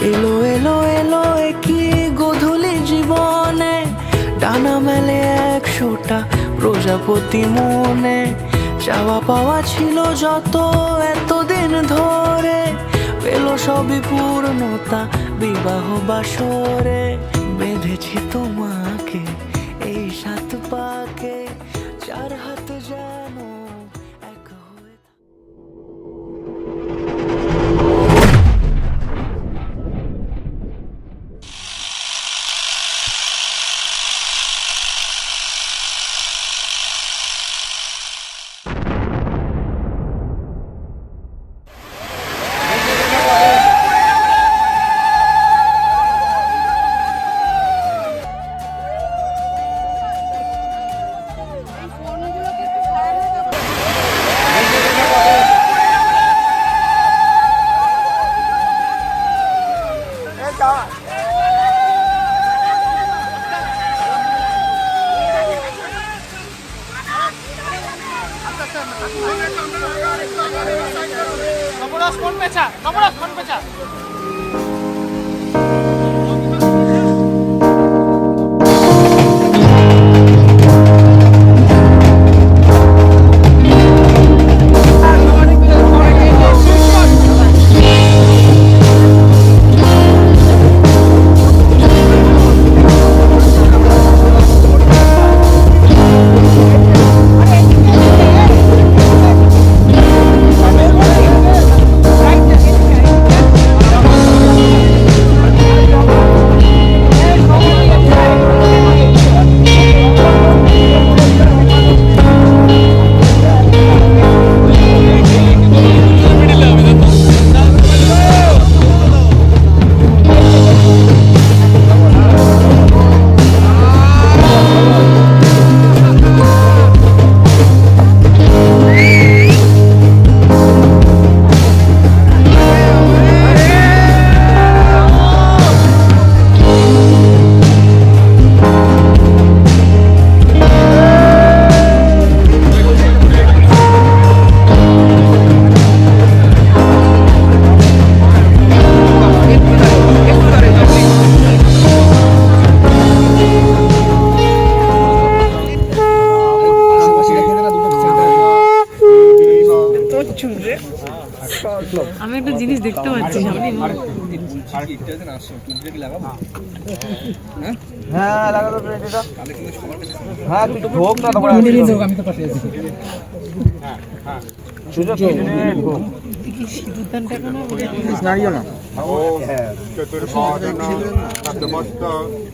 এলো এলো এলো কি গোধূলি জীবনে, ডানা মেলে 100টা প্রজাপতি মনে। চাওয়া পাওয়া ছিল যত এতদিন ধরে, পেল সবই পূর্ণতা বিবাহ বাসরে। বেঁধেছি তোমাকে এই 7 পাকে, 4 হাত যেন এক হয়ে। আমি একটা জিনিস দেখতে পাচ্ছি সামনে।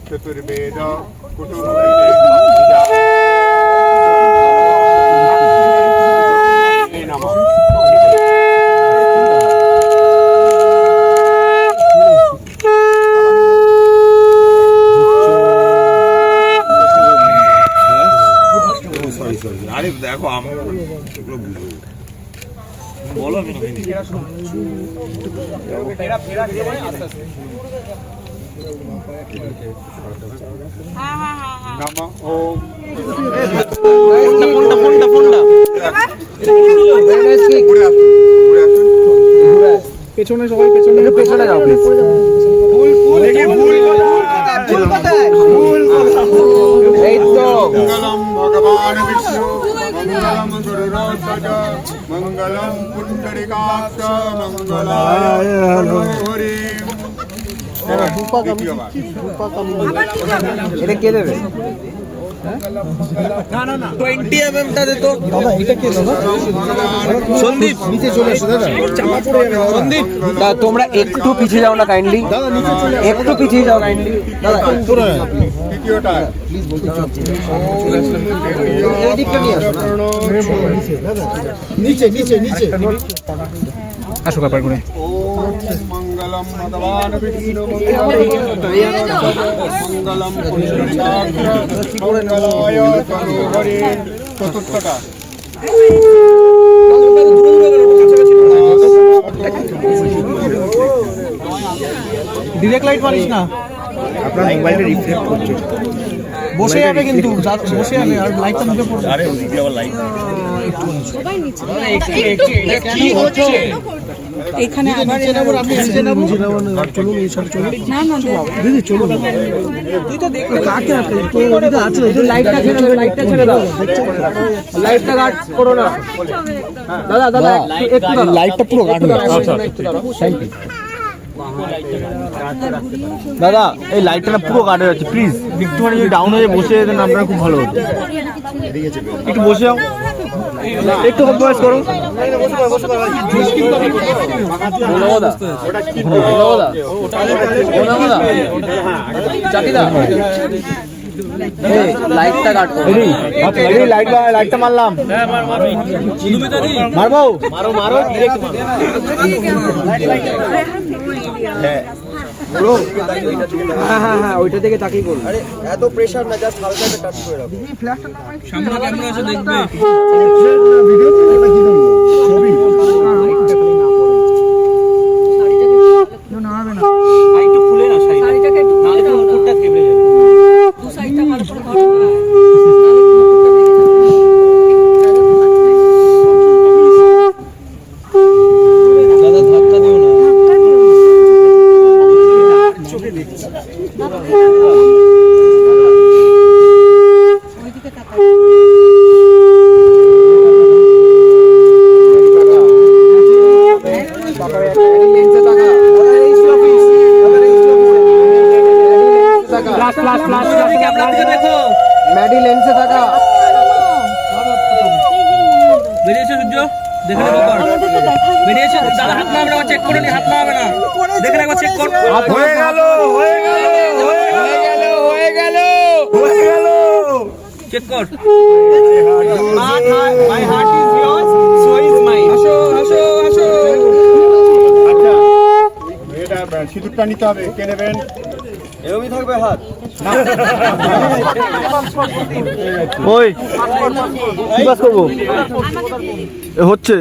চতুর্বেদ আরে দেখো আমার বলো আমি পেছনে সবাই পেছনে পেছনে যাও প্লিজ। এই তো মঙ্গলম ভগবান বিষ্ণু মঙ্গলম গুরুরাজ মঙ্গলম পুণ্ডরিকাক্ষ মঙ্গলায় হরি। এটা কে দেবে? 20 mm টা দে তো দাদা। এটা কে দাদা? সন্দীপ নিচে চলে এসো দাদা, চাপা পড়ে যাবে। সন্দীপ দাদা তোমরা একটু পিছিয়ে যাও না কাইন্ডলি, দাদা নিচে চলে একটু পিছিয়ে যাও কাইন্ডলি দাদা। দ্বিতীয়টা প্লিজ বলতে এই দিকটা নিয়ে আসো নিচে নিচে নিচে আসো ব্যাপার করে। ওম মঙ্গলম ভগবান বিষ্ণু মঙ্গলম পুণ্ডরিকাক্ষ মঙ্গলায় হরি। চতুর্থটা ডিরেক্ট লাইট মারিস না, আপনার মোবাইলটা রিফ্লেক্ট করছে। বসে যাবে কিন্তু বসে যাবে আর লাইটটা মুখে পড়বে। আরে ওদিকে আবার লাইট সবাই নিচে। কি হচ্ছে এখানে আবার না না দিদি চলুন কাকে আছে লাইটটা ছেড়ে দাও লাইটটা গার্ড করো না দাদা দাদা একটু লাইটটা পুরো গাঢ় দাদা এই লাইটটা না পুরো গাড়ে আছে প্লিজ একটুখানি যদি ডাউন হয়ে বসে যেতেন আপনারা খুব ভালো হতো একটু বসে যাও একটু কম্প্রোমাইজ করো লাইটটা গার্ড করো লাইটটা মারলাম মারবো মারো হ্যাঁ ওইটা থেকে তাকিয়ে করুন এত প্রেসার না জাস্ট হালকা একটা টাচ করে রাখো সামনে ক্যামেরা আছে দেখবে একটু খুলে না শাড়িটাকে একটু নাহলে তো উপরটা থেমে যাবে দু সাইডটা ভালো করে ধরো দাদা ধাক্কা দিও না ম্যাডি লেন্সে থাকা বেরিয়েছে সূর্য দেখে নেবো কর বেরিয়েছে দাদা হাত নামাবে না চেক করে নি হাত নামাবে না দেখে একবার চেক কর হয়ে গেল চেক কর my heart is yours so is mine হাসো আচ্ছা এটা সিঁদুরটা নিতে হবে কে নেবেন এরকমই থাকবে হাত ওই কি বাস করবো হচ্ছে